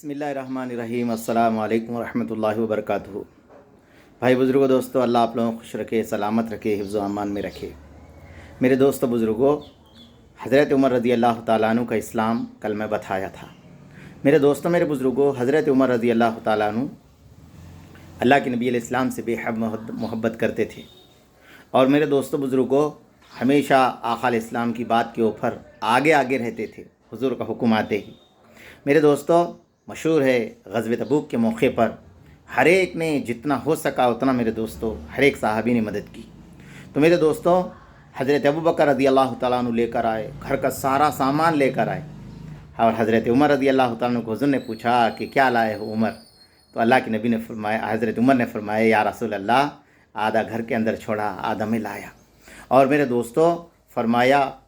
बिस्मिल्लाहिर्रहमानिर्रहीम अस्सलामु अलैकुम रहमतुल्लाहि व बरकातुहू। भाई बुज़ुर्गों, दोस्तों, अल्लाह आप लोगों को खुश रखे, सलामत रखे, हिफ्ज़ व अमान में रखे। मेरे दोस्तों बुज़ुर्गों, हज़रत उमर रज़ी अल्लाह तआला अन्हु का इस्लाम कल मैं बताया था। मेरे दोस्तों, मेरे बुज़ुर्गों, हज़रत उमर रज़ी अल्लाह तआला अन्हु अल्लाह के नबी अलैहिस्सलाम से बेहद मोहब्बत करते थे। और मेरे दोस्तों बुज़ुर्गों, हमेशा आका अलैहिस्सलाम की बात के ऊपर आगे आगे रहते थे, हुज़ूर का हुक्म आते ही। मेरे दोस्तों, मशहूर है ग़ज़वे तबूक के मौके पर हर एक ने जितना हो सका उतना मेरे दोस्तों हर एक सहाबी ने मदद की। तो मेरे दोस्तों, हज़रत अबू बकर रज़ी अल्लाह तआला अन्हु लेकर आए, घर का सारा सामान लेकर आए। और हज़रत उमर रज़ी अल्लाह तआला अन्हु को हुज़ूर ने पूछा कि क्या लाए हो उमर? तो अल्लाह के नबी ने फरमाया, हज़रत उमर ने फरमाया, या रसूल अल्लाह, आधा घर के अंदर छोड़ा, आधा में लाया। और मेरे दोस्तों फरमाया,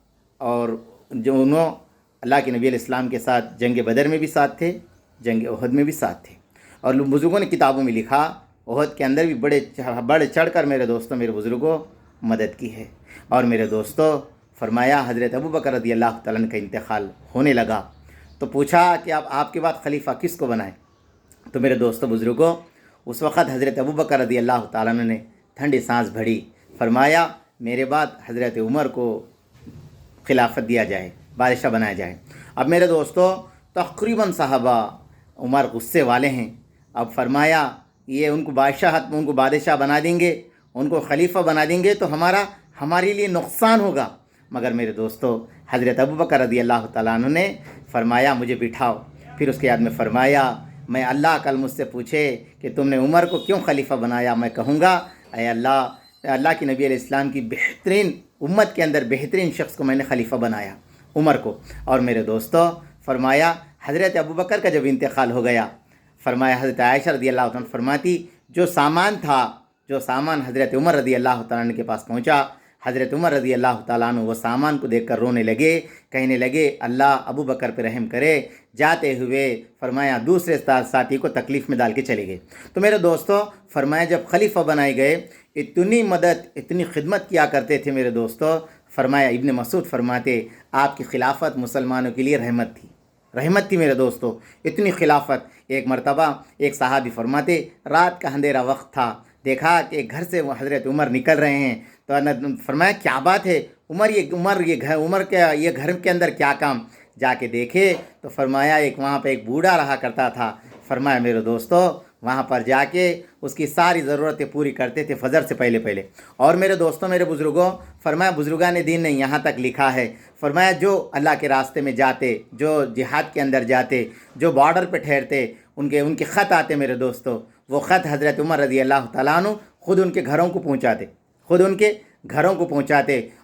और जो उन्होंने अल्लाह के नबी अलैहिस्सलाम के साथ जंग बदर में भी साथ थे, जंग उहद में भी साथ थे। और बुज़ुर्गों ने किताबों में लिखा, उहद के अंदर भी बढ़ चढ़ कर मेरे दोस्तों मेरे बुज़ुर्गों मदद की है। और मेरे दोस्तों फरमाया, हज़रत अबू बकर रज़ी अल्लाह तआला अन्हु का इंतकाल होने लगा तो पूछा कि अब आपके बाद खलीफा किसको बनाए? तो मेरे दोस्तों बुज़ुर्गों, उस वक़्त हज़रत अबू बकर रज़ी अल्लाह तआला अन्हु ने ठंडी सांस भरी, फरमाया मेरे बाद हज़रत उमर को खिलाफत दिया जाए, बादशाह बनाया जाए। अब मेरे दोस्तों तकरीबन साहबा उमर गुस्से वाले हैं। अब फरमाया ये उनको बादशाह बना देंगे, उनको खलीफा बना देंगे तो हमारे लिए नुकसान होगा। मगर मेरे दोस्तों हज़रत अबू बकर रज़ी अल्लाह तआला अन्हु ने फरमाया मुझे बिठाओ। फिर उसके बाद में फरमाया, मैं अल्लाह कल मुझसे पूछे कि तुमने उमर को क्यों खलीफा बनाया, मैं कहूँगा ऐ अल्लाह के नबी अलैहिस्सलाम की बेहतरीन उम्मत के अंदर बेहतरीन शख्स को मैंने खलीफा बनाया, उमर को। और मेरे दोस्तों फरमाया, हज़रत अबू बकर का जब इंतकाल हो गया, फरमाया हज़रत आयशा रज़ी अल्लाह तआला फरमाती, जो सामान हज़रत उमर रज़ी अल्लाह तआला के पास पहुँचा, हज़रत उमर रज़ी अल्लाह तआला वो सामान को देखकर रोने लगे, कहने लगे अल्लाह अबू बकर पे रहम करे। जाते हुए फरमाया दूसरे साथी को तकलीफ़ में डाल के चले गए। तो मेरे दोस्तों फरमाया जब खलीफा बनाए गए, इतनी मदद इतनी खिदमत किया करते थे मेरे दोस्तों। फरमाया इब्न मसूद फरमाते, आपकी खिलाफत मुसलमानों के लिए रहमत थी मेरे दोस्तों, इतनी खिलाफत। एक मरतबा एक सहाबी फरमाते, रात का अंधेरा वक्त था, देखा कि घर से हज़रत उमर निकल रहे हैं। तो फरमाया क्या बात है उमर ये घर के अंदर क्या काम? जाके देखे तो फरमाया वहाँ पे एक बूढ़ा रहा करता था। फरमाया मेरे दोस्तों वहाँ पर जाके उसकी सारी ज़रूरतें पूरी करते थे फजर से पहले। और मेरे दोस्तों मेरे बुज़ुर्गों, फरमाया बुज़ुर्गान दीन ने यहाँ तक लिखा है, फरमाया जो अल्लाह के रास्ते में जाते, जो जिहाद के अंदर जाते, जो बॉर्डर पे ठहरते, उनके ख़त आते मेरे दोस्तों, वो ख़त हज़रत उमर रज़ी अल्लाह तआला अन्हु खुद उनके घरों को पहुँचाते।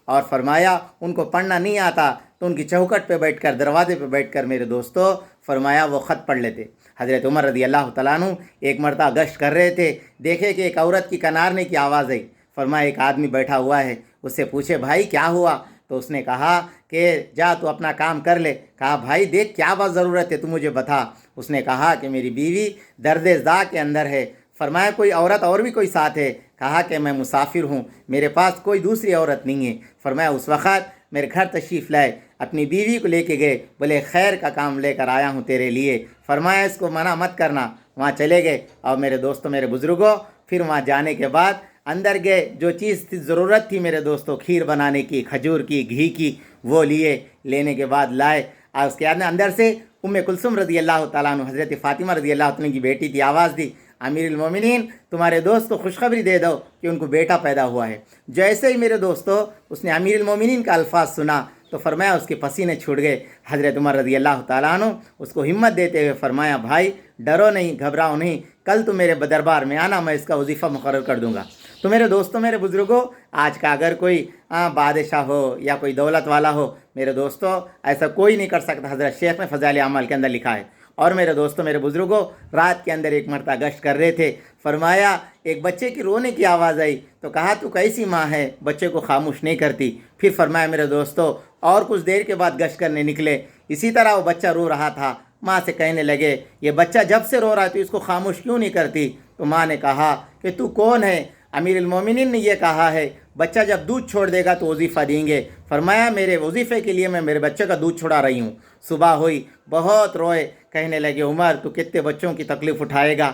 और फरमाया उनको पढ़ना नहीं आता तो उनकी चौखट पे बैठकर, दरवाजे पे बैठकर मेरे दोस्तों फरमाया वो ख़त पढ़ लेते। हज़रत उमर रज़ी अल्लाह तआला अन्हु एक मरतबा गश्त कर रहे थे, देखे कि एक औरत की कनारने की आवाज़ आई। फरमाया एक आदमी बैठा हुआ है, उससे पूछे भाई क्या हुआ? तो उसने कहा कि जा तू अपना काम कर ले। कहा भाई देख क्या बात ज़रूरत है, तू मुझे बता। उसने कहा कि मेरी बीवी दर्द-ए-ज़ा के अंदर है। फरमाया कोई औरत और भी कोई साथ है? कहा कि मैं मुसाफिर हूँ, मेरे पास कोई दूसरी औरत नहीं है। फरमाया उस वक़्त मेरे घर तशरीफ़ लाए, अपनी बीवी को लेके गए, बोले खैर का काम लेकर आया हूँ तेरे लिए। फरमाया इसको मना मत करना। वहाँ चले गए। और मेरे दोस्तों मेरे बुज़ुर्गों, फिर वहाँ जाने के बाद अंदर गए, जो चीज़ ज़रूरत थी मेरे दोस्तों खीर बनाने की, खजूर की, घी की, वो लेने के बाद लाए। और उसके बाद अंदर से उम्मे कुलसुम रज़ी अल्लाह तआला अन्हा, हज़रत फ़ातिमा रज़ी अल्लाह तआला की बेटी थी, आवाज़ दी, अमीरुल मोमिनीन तुम्हारे दोस्त को खुशखबरी दे दो कि उनको बेटा पैदा हुआ है। जैसे ही मेरे दोस्तों उसने अमीरुल मोमिनीन का अल्फाज सुना तो फरमाया उसके पसीने छूट गए। हज़रत उमर रज़ी अल्लाह तआला अन्हु उसको हिम्मत देते हुए फरमाया भाई डरो नहीं, घबराओ नहीं, कल तुम मेरे दरबार में आना, मैं इसका वजीफ़ा मुकर्रर कर दूँगा। तो मेरे दोस्तों मेरे बुज़ुर्गों, आज का अगर कोई बादशाह हो या कोई दौलत वाला हो मेरे दोस्तों, ऐसा कोई नहीं कर सकता। हज़रत शेख ने फ़ज़ाइल अमाल के अंदर लिखा है। और मेरे दोस्तों मेरे बुज़ुर्गों, रात के अंदर एक मरतबा गश्त कर रहे थे, फरमाया एक बच्चे की रोने की आवाज़ आई तो कहा तू कैसी माँ है, बच्चे को खामोश नहीं करती। फिर फरमाया मेरे दोस्तों और कुछ देर के बाद गश्त करने निकले, इसी तरह वो बच्चा रो रहा था। माँ से कहने लगे ये बच्चा जब से रो रहा है तो इसको खामोश क्यों नहीं करती? तो माँ ने कहा कि तू कौन है? अमीरुल मोमिनीन ने यह कहा है बच्चा जब दूध छोड़ देगा तो वजीफ़ा देंगे। فرمایا میرے وظیفے کے لیے میں میرے بچے کا دودھ چھڑا رہی ہوں. صبح ہوئی, بہت روئے, کہنے لگے عمر تو کتنے بچوں کی تکلیف اٹھائے گا,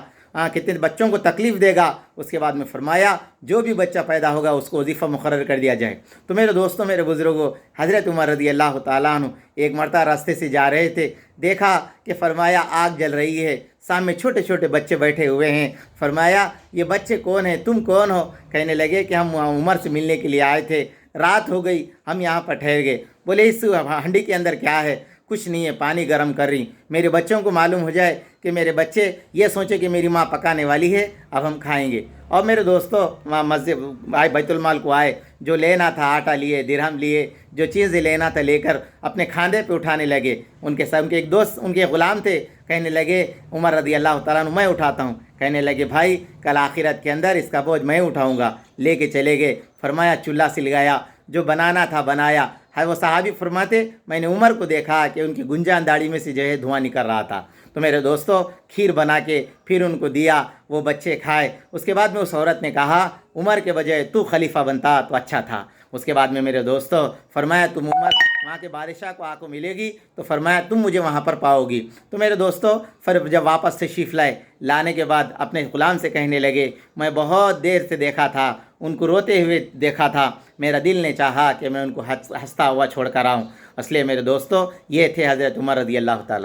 کتنے بچوں کو تکلیف دے گا. اس کے بعد میں فرمایا جو بھی بچہ پیدا ہوگا اس کو وظیفہ مقرر کر دیا جائے. تو میرے دوستوں, میرے بزرگوں, حضرت عمر رضی اللہ تعالیٰ عنہ ایک مرتبہ راستے سے جا رہے تھے, دیکھا کہ فرمایا آگ جل رہی ہے, سامنے چھوٹے چھوٹے بچے بیٹھے ہوئے ہیں. فرمایا یہ بچے کون ہیں, تم کون ہو؟ کہنے لگے کہ ہم عمر سے ملنے کے لیے آئے تھے, رات ہو گئی, ہم یہاں پر ٹھہر گئے. بولے اس ہنڈی کے اندر کیا ہے؟ کچھ نہیں ہے, پانی گرم کر رہی, میرے بچوں کو معلوم ہو جائے کہ میرے بچے یہ سوچے کہ میری ماں پکانے والی ہے, اب ہم کھائیں گے. اور میرے دوستوں, مسجد آئے, بیت المال کو آئے, جو لینا تھا آٹا لیے, درہم لیے, جو چیزیں لینا تھا لے کر اپنے کھاندے پہ اٹھانے لگے. ان کے ساتھ ایک دوست, ان کے غلام تھے, کہنے لگے عمر رضی اللہ تعالیٰ عنہ میں اٹھاتا ہوں. کہنے لگے بھائی کل آخرت کے اندر اس کا بوجھ میں اٹھاؤں گا. لے کے چلے گئے. فرمایا چولہا سلگایا, جو بنانا تھا بنایا. وہ صحابی فرماتے میں نے عمر کو دیکھا کہ ان کی گنجان داڑھی میں سے جو ہے دھواں نکل رہا تھا. تو میرے دوستوں, کھیر بنا کے پھر ان کو دیا, وہ بچے کھائے. اس کے بعد میں اس عورت نے کہا عمر کے بجائے تو خلیفہ بنتا تو اچھا تھا. اس کے بعد میں میرے دوستوں فرمایا تم عمر وہاں کے بادشاہ کو آ کو ملے گی تو فرمایا تم مجھے وہاں پر پاؤ گی. تو میرے دوستوں پھر جب واپس تشریف لائے, لانے کے بعد اپنے غلام سے کہنے لگے میں بہت دیر سے دیکھا تھا, ان کو روتے ہوئے دیکھا تھا, میرا دل نے چاہا کہ میں ان کو ہنستا ہوا چھوڑ کر آؤں. اس لیے میرے دوستوں یہ تھے حضرت عمر رضی اللہ تعالیٰ.